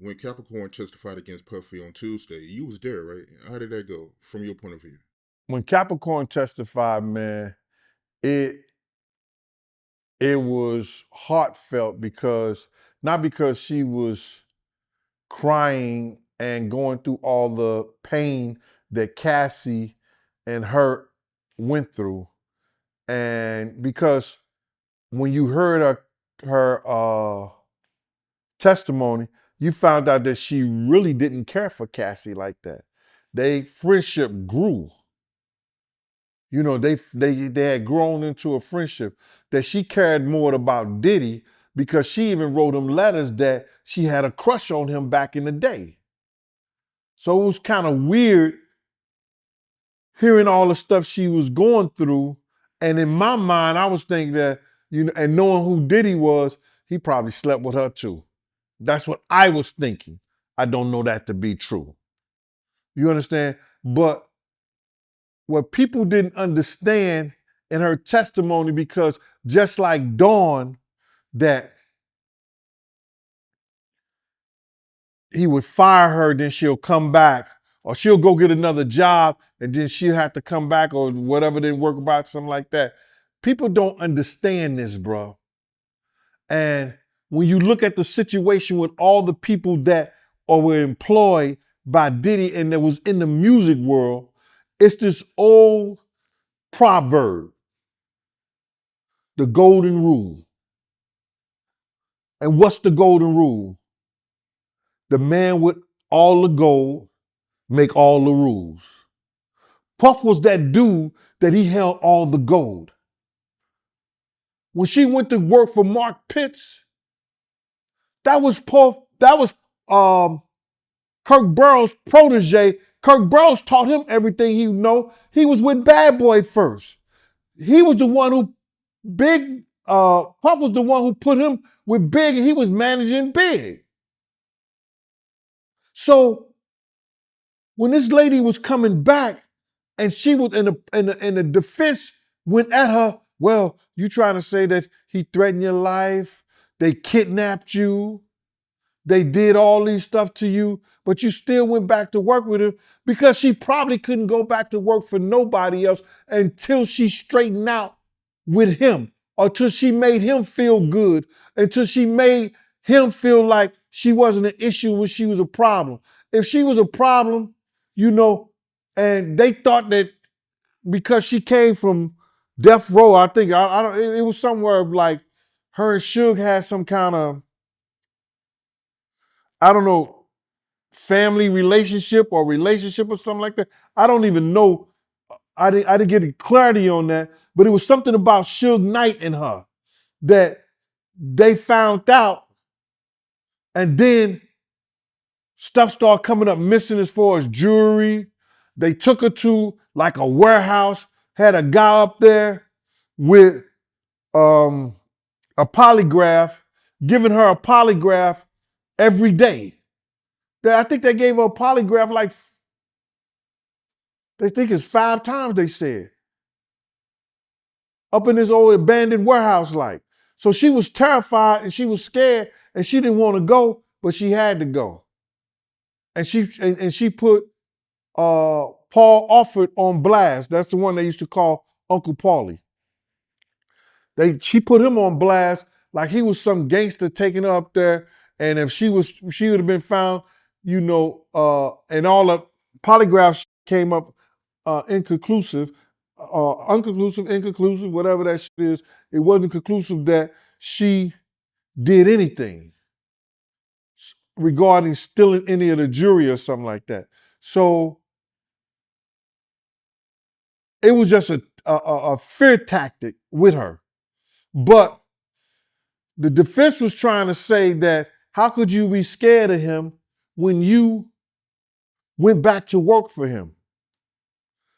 when Capricorn testified against Puffy on Tuesday, you was there, right? How did that go from your point of view? When Capricorn testified, man, it it was heartfelt because not because she was crying and going through all the pain that Cassie and her went through, and because when you heard her testimony, you found out that she really didn't care for Cassie like that. They friendship grew. You know, they had grown into a friendship that she cared more about Diddy because she even wrote him letters that she had a crush on him back in the day. So it was kind of weird hearing all the stuff she was going through. And in my mind, I was thinking that, and knowing who Diddy was, he probably slept with her too. That's what I was thinking. I don't know that to be true. You understand? But what people didn't understand in her testimony, because just like Dawn, that he would fire her, then she'll come back, or she'll go get another job, and then she'll have to come back, or whatever didn't work about, something like that. People don't understand this, bro. And when you look at the situation with all the people that were employed by Diddy and that was in the music world, it's this old proverb, the golden rule. And what's the golden rule? The man with all the gold make all the rules. Puff was that dude that he held all the gold. When she went to work for Mark Pitts, that was Puff, that was Kirk Burrows' protege. Kirk Burrows taught him everything he know. He was with Bad Boy first. He was the one who Puff was the one who put him with Big, and he was managing Big. So when this lady was coming back and she was in the defense went at her, well, you trying to say that he threatened your life, they kidnapped you, they did all these stuff to you, but you still went back to work with her, because she probably couldn't go back to work for nobody else until she straightened out with him, or till she made him feel good, until she made him feel like she wasn't an issue when she was a problem. If she was a problem, you know, and they thought that because she came from death row, I think I don't. It was somewhere like her and Suge had some kind of, I don't know, family relationship or something like that. I don't even know. I didn't get clarity on that, but it was something about Suge Knight and her that they found out, and then stuff started coming up missing as far as jewelry. They took her to like a warehouse, had a guy up there with um, a polygraph, giving her a polygraph every day. I think they gave her a polygraph like, they think it's 5 times, they said, up in this old abandoned warehouse like. So she was terrified and she was scared and she didn't want to go, but she had to go. And she put Paul Offord on blast. That's the one they used to call Uncle Paulie. She put him on blast like he was some gangster taking her up there. And if she would have been found, and all the polygraphs came up inconclusive, inconclusive, whatever that shit is. It wasn't conclusive that she did anything regarding stealing any of the jury or something like that. So it was just a fear tactic with her. But the defense was trying to say that how could you be scared of him when you went back to work for him?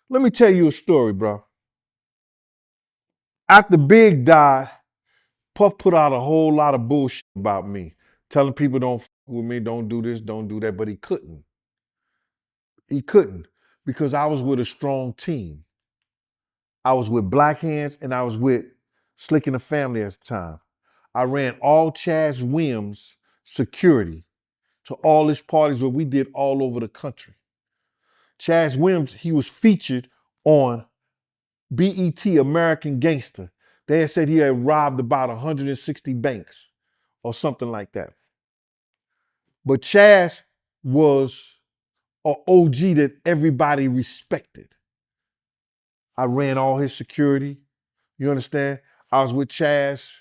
Let me tell you a story, bro. After Big died, Puff put out a whole lot of bullshit about me, telling people don't fuck with me, don't do this, don't do that, but he couldn't. He couldn't, because I was with a strong team. I was with Black Hands and I was with Slick and the Family at the time. I ran all Chaz Williams security. to all these parties where we did all over the country. Chaz Williams, he was featured on BET American Gangster. They had said he had robbed about 160 banks or something like that. But Chaz was an OG that everybody respected. I ran all his security. You understand? I was with Chaz,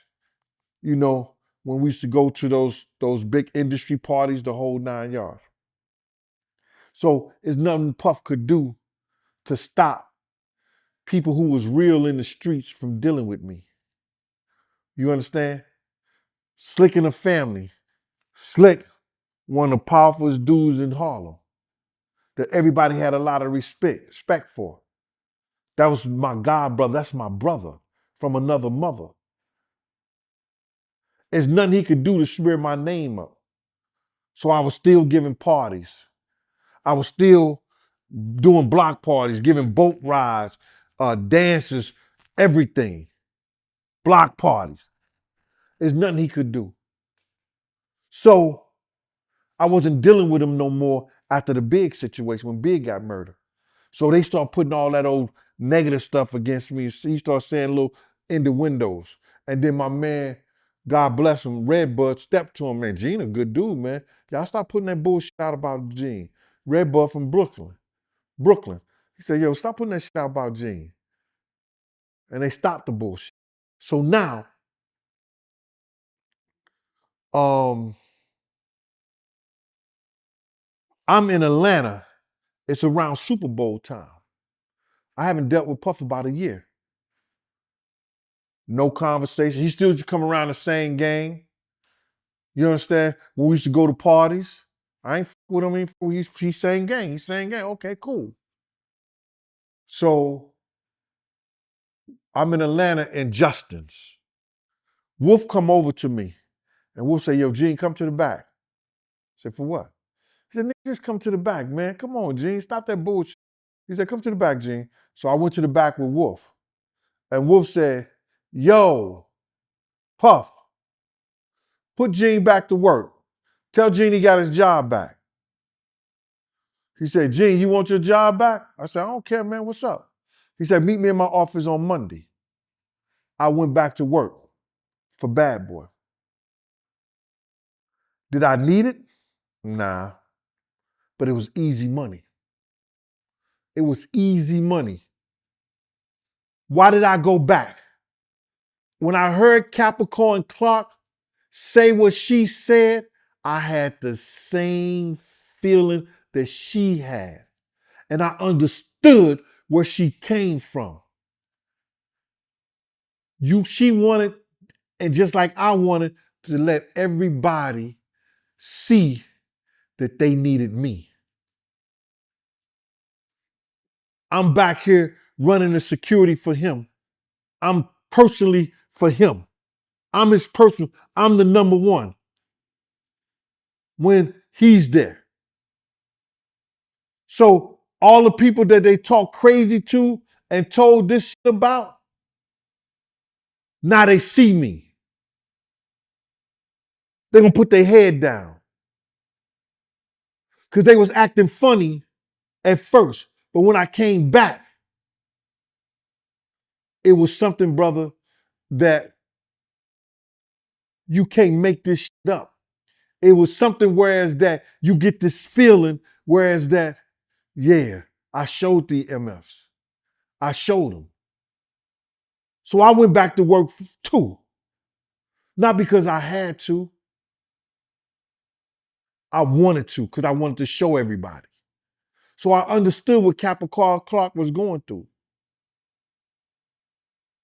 you know, when we used to go to those big industry parties, the whole 9 yards. So there's nothing Puff could do to stop people who was real in the streets from dealing with me. You understand? Slick and the family. Slick, one of the powerfulest dudes in Harlem that everybody had a lot of respect for. That was my god brother. That's my brother from another mother. There's nothing he could do to smear my name up. So I was still giving parties. I was still doing block parties, giving boat rides, dances, everything. Block parties. There's nothing he could do. So I wasn't dealing with him no more after the Big situation when Big got murdered. So they start putting all that old negative stuff against me. He started saying little innuendos. And then my man, God bless him, Redbud stepped to him, man. Gene a good dude, man. Y'all stop putting that bullshit out about Gene. Redbud from Brooklyn. He said, yo, stop putting that shit out about Gene. And they stopped the bullshit. So now, I'm in Atlanta. It's around Super Bowl time. I haven't dealt with Puff about a year. No conversation. He still used to come around the same gang. You understand? When we used to go to parties, I ain't with him. He's same gang. He's same gang. Okay, cool. So I'm in Atlanta in Justin's. Wolf come over to me, and Wolf say, yo, Gene, come to the back. I said, for what? He said, nigga, just come to the back, man. Come on, Gene, stop that bullshit. He said, come to the back, Gene. So I went to the back with Wolf. And Wolf said, yo, Puff, put Gene back to work. Tell Gene he got his job back. He said, Gene, you want your job back? I said, I don't care, man. What's up? He said, meet me in my office on Monday. I went back to work for Bad Boy. Did I need it? Nah. But it was easy money. It was easy money. Why did I go back? When I heard Capricorn Clark say what she said, I had the same feeling that she had. And I understood where she came from. She wanted, and just like I wanted, to let everybody see that they needed me. I'm back here running the security for him. I'm personally for him. I'm his personal, I'm the number one when he's there. So all the people that they talk crazy to and told this shit about, now they see me. They're gonna put their head down. Because they was acting funny at first. But when I came back, it was something, brother, that you can't make this shit up. It was something whereas that you get this feeling, whereas that, yeah, I showed the MFs. I showed them. So I went back to work too. Not because I had to. I wanted to, because I wanted to show everybody. So I understood what Capricorn Clark was going through.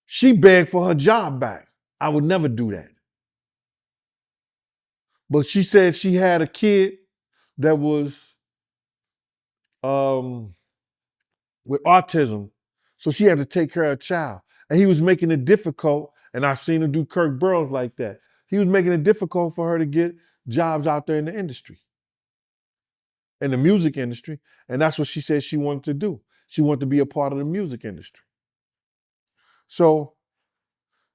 She begged for her job back. I would never do that. But she said she had a kid that was with autism. So she had to take care of a child. And he was making it difficult, and I seen him do Kirk Burroughs like that. He was making it difficult for her to get jobs out there in the industry, in the music industry. And that's what she said she wanted to do. She wanted to be a part of the music industry. So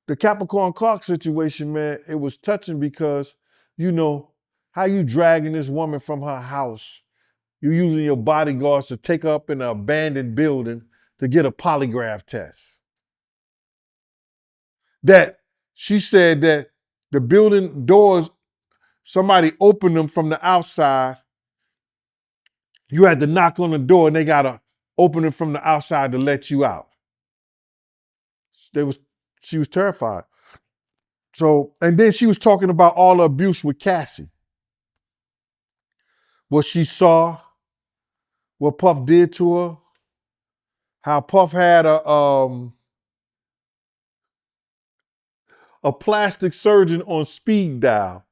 the Capricorn Clark situation, man, it was touching because, you know, How you dragging this woman from her house? You using your bodyguards to take her up in an abandoned building to get a polygraph test. That she said that the building doors, somebody opened them from the outside. You had to knock on the door and they got to open it from the outside to let you out. They was, she was terrified. So, and then she was talking about all the abuse with Cassie. What she saw, what Puff did to her, how Puff had a plastic surgeon on speed dial.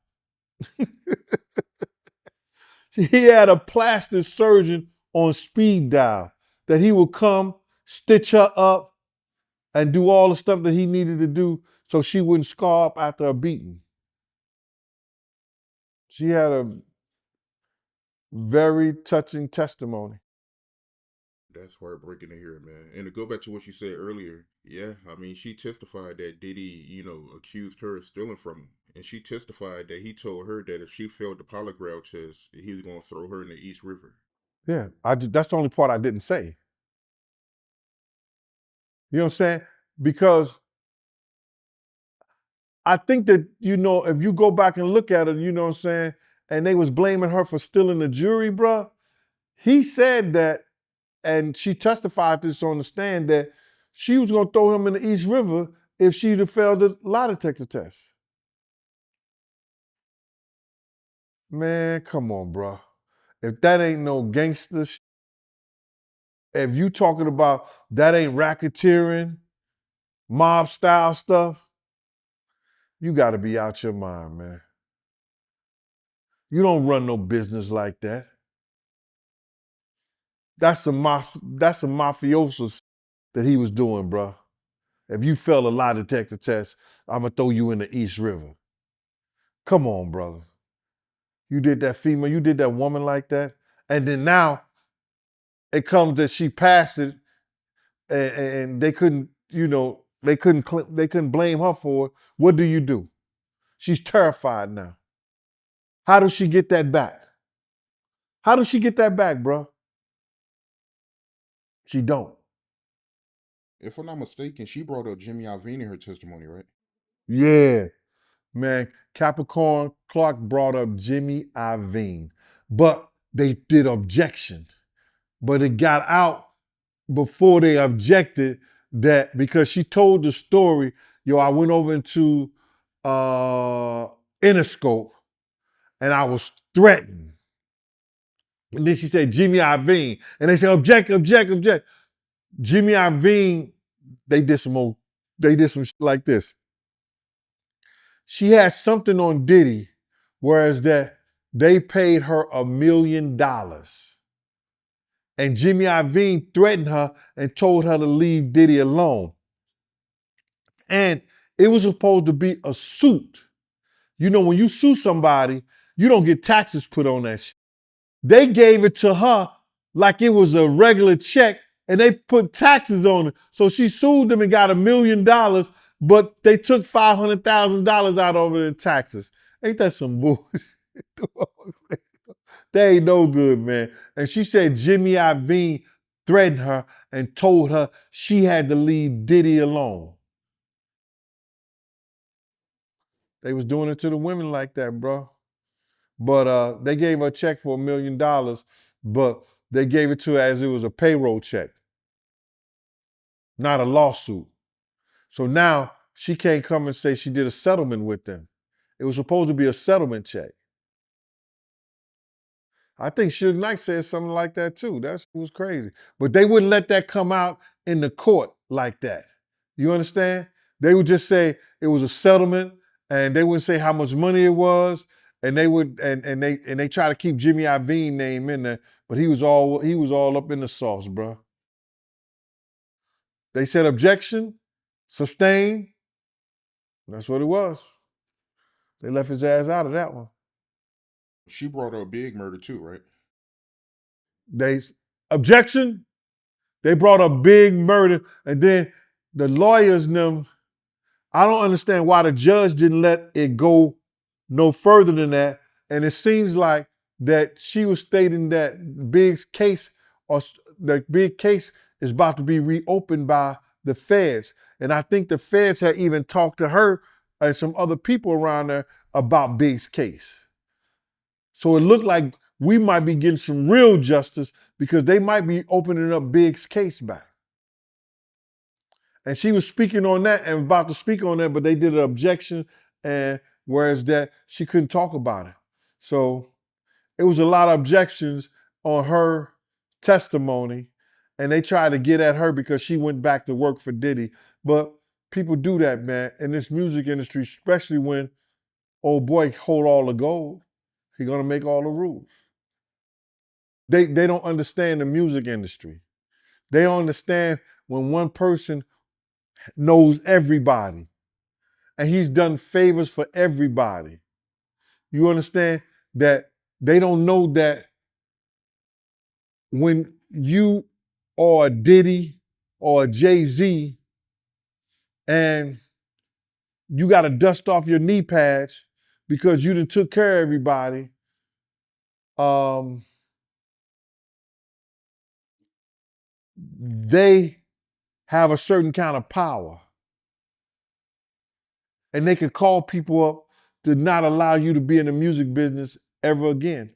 He had a plastic surgeon on speed dial that he would come, stitch her up, and do all the stuff that he needed to do so she wouldn't scar up after a beating. She had a very touching testimony. That's heartbreaking to hear, man. And to go back to what you said earlier, yeah, I mean, she testified that Diddy, accused her of stealing from him. And she testified that he told her that if she failed the polygraph test, he was going to throw her in the East River. Yeah, that's the only part I didn't say. You know what I'm saying? Because I think that, if you go back and look at it, you know what I'm saying, and they was blaming her for stealing the jury, bruh. He said that, and she testified this on the stand, that she was going to throw him in the East River if she'd have failed the lie detector test. Man, come on, bruh. If that ain't no gangster shit, if you talking about that ain't racketeering, mob style stuff, you got to be out your mind, man. You don't run no business like that. That's some mafiosos that he was doing, bro. If you fail a lie detector test, I'm gonna throw you in the East River. Come on, brother. You did that female, you did that woman like that, and then now it comes that she passed it, and they couldn't, they couldn't blame her for it. What do? She's terrified now. How does she get that back? How does she get that back, bro? She don't. If I'm not mistaken, she brought up Jimmy Iovine in her testimony, right? Yeah, man. Capricorn Clark brought up Jimmy Iovine, but they did objection. But it got out before they objected that because she told the story, I went over into Interscope and I was threatened. And then she said, Jimmy Iovine. And they said, object, object, object. Jimmy Iovine, they did some shit like this. She had something on Diddy, whereas that they paid her $1 million. And Jimmy Iovine threatened her and told her to leave Diddy alone. And it was supposed to be a suit. When you sue somebody, you don't get taxes put on that shit. They gave it to her like it was a regular check and they put taxes on it. So she sued them and got $1 million, but they took $500,000 out of it in taxes. Ain't that some bullshit? They ain't no good, man. And she said Jimmy Iovine threatened her and told her she had to leave Diddy alone. They was doing it to the women like that, bro. But they gave her a check for $1 million, but they gave it to her as it was a payroll check, not a lawsuit. So now she can't come and say she did a settlement with them. It was supposed to be a settlement check. I think Suge Knight said something like that too. That was crazy. But they wouldn't let that come out in the court like that. You understand? They would just say it was a settlement, and they wouldn't say how much money it was, and they would and they try to keep Jimmy Iovine name in there, but he was all up in the sauce, bro. They said objection, sustain. That's what it was. They left his ass out of that one. She brought up Big Murder too, right? They objection. They brought up Big Murder, and then the lawyers them. I don't understand why the judge didn't let it go no further than that, And it seems like that she was stating that Big's case, or the big case, is about to be reopened by the feds. And I think the feds had even talked to her and some other people around there about Big's case. So it looked like we might be getting some real justice because they might be opening up Big's case back. And she was speaking on that and about to speak on that, but they did an objection, and whereas that she couldn't talk about it. So it was a lot of objections on her testimony, and they tried to get at her because she went back to work for Diddy. But people do that, man, in this music industry, especially when old boy hold all the gold. He gonna make all the rules. They don't understand the music industry. They don't understand when one person knows everybody and he's done favors for everybody. You understand that they don't know that when you are a Diddy or a Jay-Z and you got to dust off your knee pads because you done took care of everybody, they have a certain kind of power. And they can call people up to not allow you to be in the music business ever again.